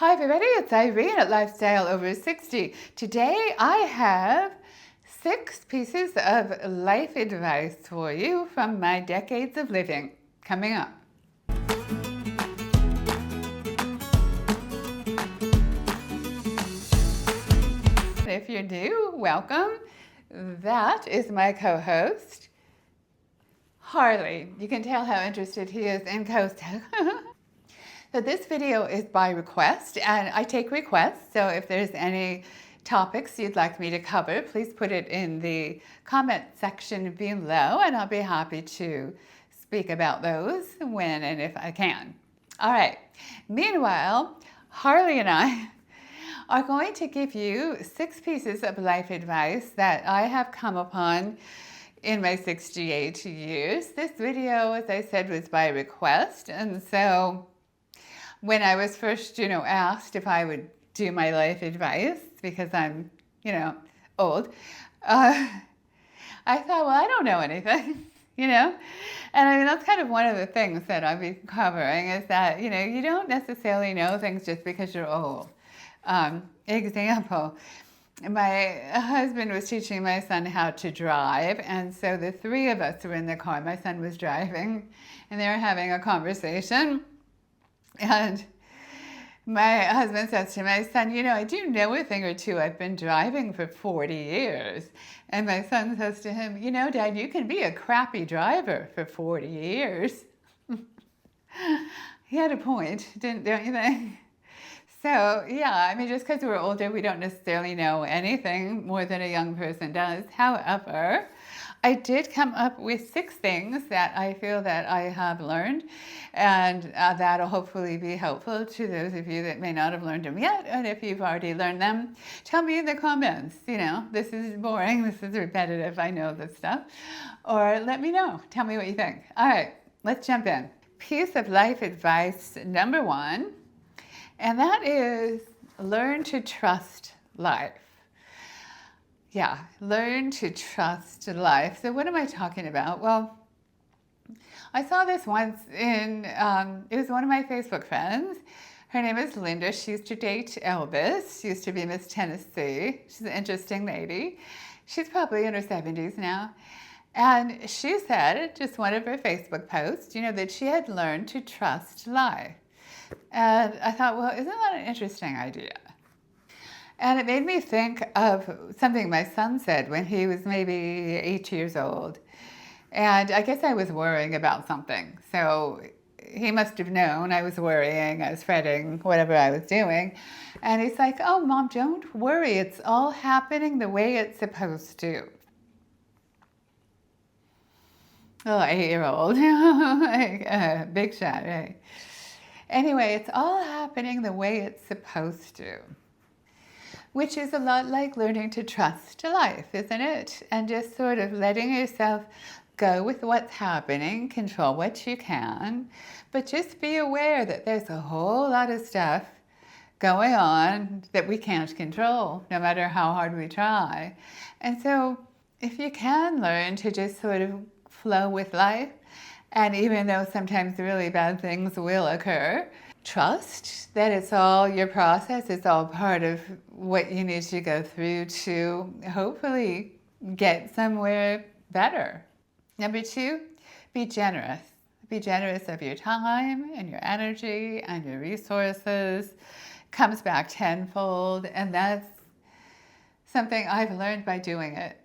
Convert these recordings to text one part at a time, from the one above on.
Hi everybody, it's Irene at Lifestyle Over 60. Today I have 6 pieces of life advice for you from my decades of living coming up. If you're new, welcome. That is my co-host, Harley. You can tell how interested he is in coasting. So this video is by request, and I take requests, so if there's any topics you'd like me to cover, please put it in the comment section below, and I'll be happy to speak about those when and if I can. All right. Meanwhile, Harley and I are going to give you 6 pieces of life advice that I have come upon in my 68 years. This video, as I said, was by request, and so when I was first, asked if I would do my life advice, because I'm, old, I thought, well, I don't know anything, And I mean, that's kind of one of the things that I'll be covering is that, you don't necessarily know things just because you're old. Example, my husband was teaching my son how to drive, and so the 3 of us were in the car. My son was driving, and they were having a conversation. And my husband says to my son, I do know a thing or two. I've been driving for 40 years. And my son says to him, Dad, you can be a crappy driver for 40 years. He had a point, don't you think? So, yeah, I mean, just because we're older, we don't necessarily know anything more than a young person does. However, I did come up with 6 things that I feel that I have learned, and that'll hopefully be helpful to those of you that may not have learned them yet. And if you've already learned them, tell me in the comments, this is boring, this is repetitive, I know this stuff. Or let me know, tell me what you think. All right, let's jump in. Piece of life advice number 1, and that is learn to trust life. Yeah, learn to trust life. So what am I talking about? Well, I saw this once it was one of my Facebook friends. Her name is Linda. She used to date Elvis. She used to be Miss Tennessee. She's an interesting lady. She's probably in her 70s now. And she said, just one of her Facebook posts, that she had learned to trust life. And I thought, well, isn't that an interesting idea? And it made me think of something my son said when he was maybe 8 years old. And I guess I was worrying about something. So he must have known I was worrying, I was fretting, whatever I was doing. And he's like, oh, Mom, don't worry. It's all happening the way it's supposed to. Oh, 8-year-old. Big shot, right? Anyway, it's all happening the way it's supposed to. Which is a lot like learning to trust life, isn't it? And just sort of letting yourself go with what's happening, control what you can, but just be aware that there's a whole lot of stuff going on that we can't control, no matter how hard we try. And so if you can learn to just sort of flow with life, and even though sometimes really bad things will occur, trust that it's all your process, it's all part of what you need to go through to hopefully get somewhere better. Number 2, be generous. Be generous of your time and your energy and your resources. Comes back tenfold, and that's something I've learned by doing it.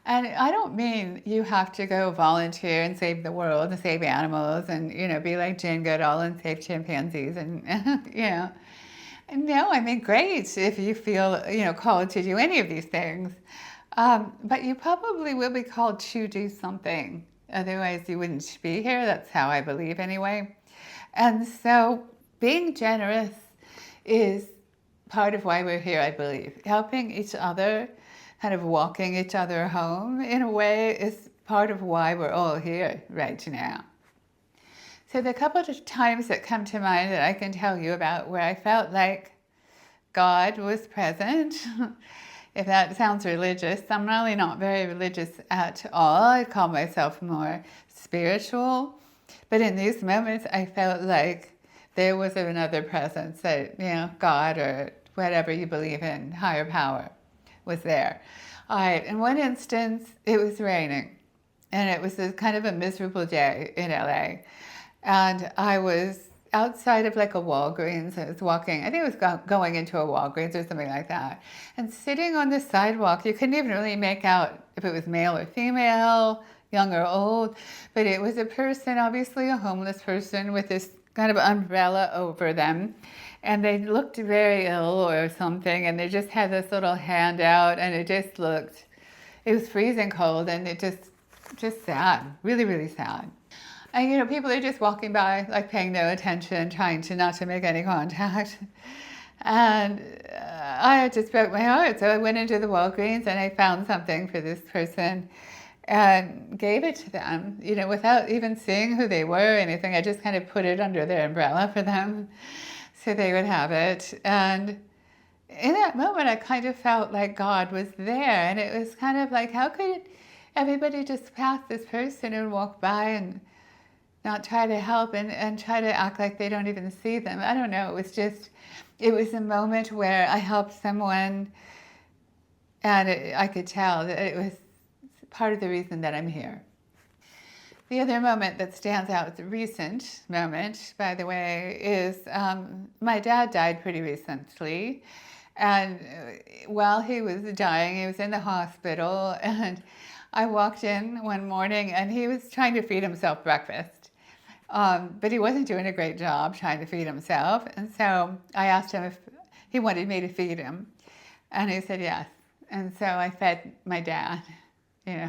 And I don't mean you have to go volunteer and save the world and save animals and, be like Jane Goodall and save chimpanzees and, No, I mean, great if you feel, called to do any of these things. But you probably will be called to do something. Otherwise, you wouldn't be here. That's how I believe anyway. And so being generous is part of why we're here, I believe. Helping each other, kind of walking each other home in a way is part of why we're all here right now. So the couple of times that come to mind that I can tell you about where I felt like God was present, if that sounds religious, I'm really not very religious at all. I call myself more spiritual. But in these moments, I felt like There was another presence that, God or whatever you believe in, higher power, was there. All right, in one instance, it was raining, and it was kind of a miserable day in LA. And I was outside of like a Walgreens. I was walking, I think it was going into a Walgreens or something like that. And sitting on the sidewalk, you couldn't even really make out if it was male or female, young or old. But it was a person, obviously a homeless person, with this kind of umbrella over them. And they looked very ill or something. And they just had this little hand out, and it was freezing cold, and it just sad, really, really sad. And people are just walking by, like paying no attention, trying to not to make any contact. And I just broke my heart. So I went into the Walgreens and I found something for this person and gave it to them, without even seeing who they were or anything. I just kind of put it under their umbrella for them so they would have it. And in that moment, I kind of felt like God was there. And it was kind of like, how could everybody just pass this person and walk by and not try to help and try to act like they don't even see them? I don't know. It was a moment where I helped someone, and I could tell that it was part of the reason that I'm here. The other moment that stands out, the recent moment, by the way, is my dad died pretty recently. And while he was dying, he was in the hospital, and I walked in one morning and he was trying to feed himself breakfast. But he wasn't doing a great job trying to feed himself. And so I asked him if he wanted me to feed him. And he said yes. And so I fed my dad, we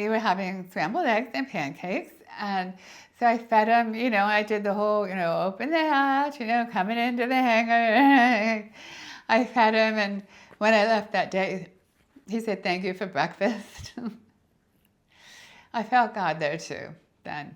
were having scrambled eggs and pancakes. And so I fed him, I did the whole, open the hatch, coming into the hangar. I fed him. And when I left that day, he said, "Thank you for breakfast." I felt God there too then.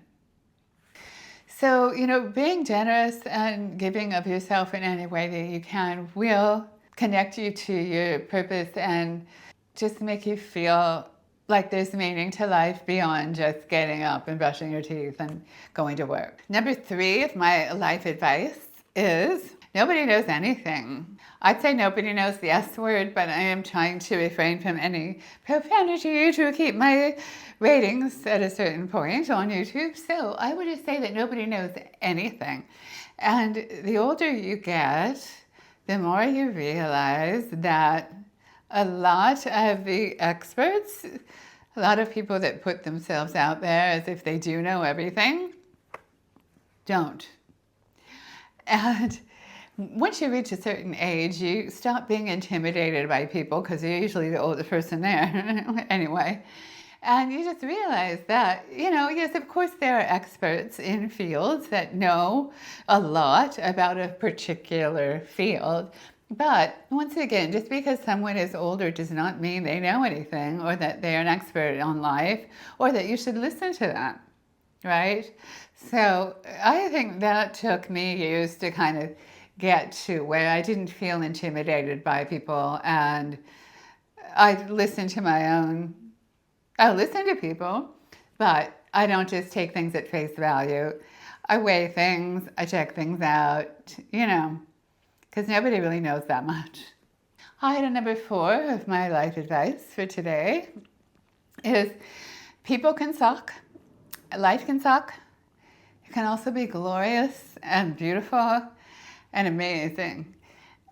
So, being generous and giving of yourself in any way that you can will connect you to your purpose and just make you feel like there's meaning to life beyond just getting up and brushing your teeth and going to work. Number 3 of my life advice is nobody knows anything. I'd say nobody knows the S word, but I am trying to refrain from any profanity to keep my ratings at a certain point on YouTube. So I would just say that nobody knows anything. And the older you get, the more you realize that a lot of the experts, a lot of people that put themselves out there as if they do know everything, don't. And once you reach a certain age, you stop being intimidated by people because you're usually the oldest person there anyway. And you just realize that, yes, of course there are experts in fields that know a lot about a particular field. But once again, just because someone is older does not mean they know anything or that they're an expert on life or that you should listen to them, right? So I think that took me years to kind of get to where I didn't feel intimidated by people, and I listen to people, but I don't just take things at face value. I weigh things, I check things out, because nobody really knows that much. Item number 4 of my life advice for today is people can suck, life can suck. It can also be glorious and beautiful and amazing.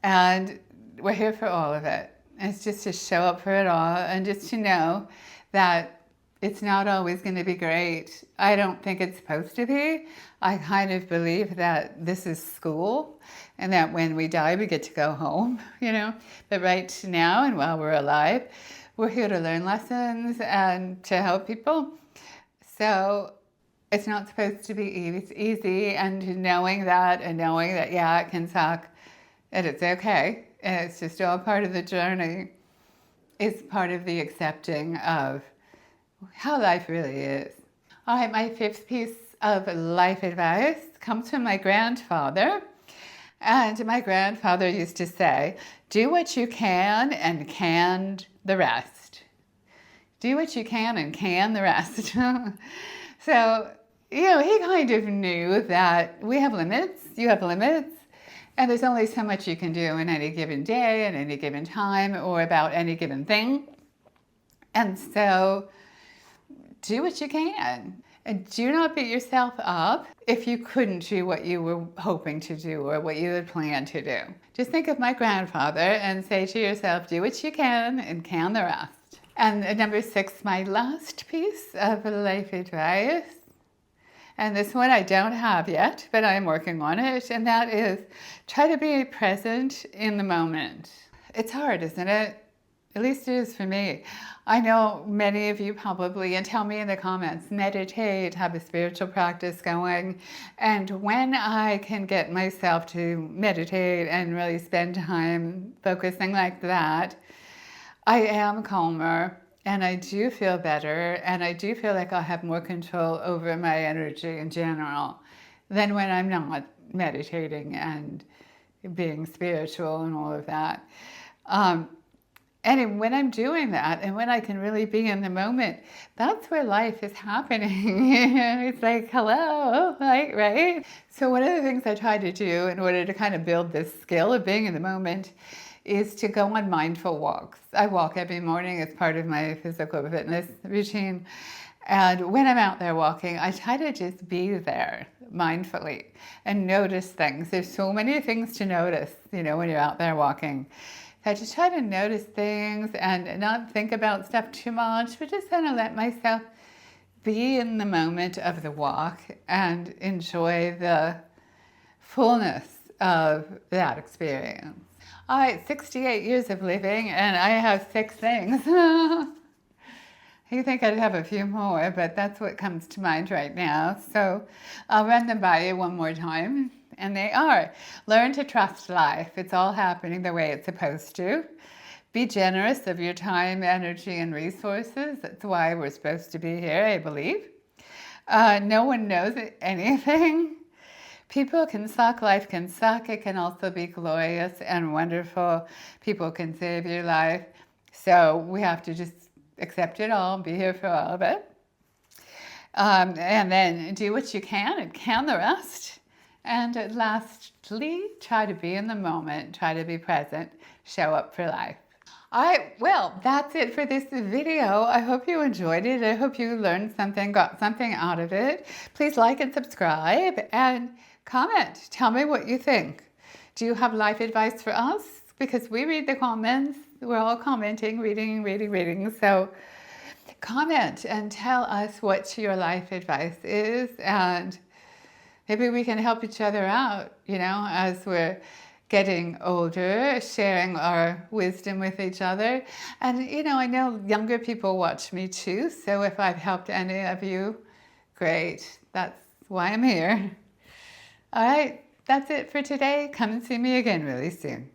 And we're here for all of it. And it's just to show up for it all and just to know that it's not always going to be great. I don't think it's supposed to be. I kind of believe that this is school and that when we die, we get to go home, But right now and while we're alive, we're here to learn lessons and to help people. So it's not supposed to be easy, and knowing that, yeah, it can suck, and it's okay, and it's just all part of the journey, is part of the accepting of how life really is. All right, my 5th piece of life advice comes from my grandfather, and my grandfather used to say, do what you can and can the rest. Do what you can and can the rest. So, he kind of knew that we have limits, you have limits, and there's only so much you can do in any given day, at any given time, or about any given thing. And so do what you can. And do not beat yourself up if you couldn't do what you were hoping to do or what you had planned to do. Just think of my grandfather and say to yourself, do what you can and can the rest. And number 6, my last piece of life advice, and this one I don't have yet, but I'm working on it, and that is try to be present in the moment. It's hard, isn't it? At least it is for me. I know many of you probably, and tell me in the comments, meditate, have a spiritual practice going. And when I can get myself to meditate and really spend time focusing like that, I am calmer and I do feel better and I do feel like I have more control over my energy in general than when I'm not meditating and being spiritual and all of that. And when I'm doing that and when I can really be in the moment, that's where life is happening. It's like, hello, like, right? So one of the things I try to do in order to kind of build this skill of being in the moment is to go on mindful walks. I walk every morning as part of my physical fitness routine. And when I'm out there walking, I try to just be there mindfully and notice things. There's so many things to notice, when you're out there walking. I just try to notice things and not think about stuff too much, but just kind of let myself be in the moment of the walk and enjoy the fullness of that experience. All right, 68 years of living, and I have 6 things. You think I'd have a few more, but that's what comes to mind right now. So I'll run them by you one more time. And they are, learn to trust life. It's all happening the way it's supposed to. Be generous of your time, energy, and resources. That's why we're supposed to be here, I believe. No one knows anything. People can suck, life can suck. It can also be glorious and wonderful. People can save your life. So we have to just accept it all, be here for all of it. And then do what you can and can the rest. And lastly, try to be in the moment, try to be present, show up for life. All right, well, that's it for this video. I hope you enjoyed it. I hope you learned something, got something out of it. Please like and subscribe and comment. Tell me what you think. Do you have life advice for us? Because we read the comments. We're all commenting, reading. So comment and tell us what your life advice is, and maybe we can help each other out, as we're getting older, sharing our wisdom with each other. And, I know younger people watch me too, so if I've helped any of you, great. That's why I'm here. All right, that's it for today. Come and see me again really soon.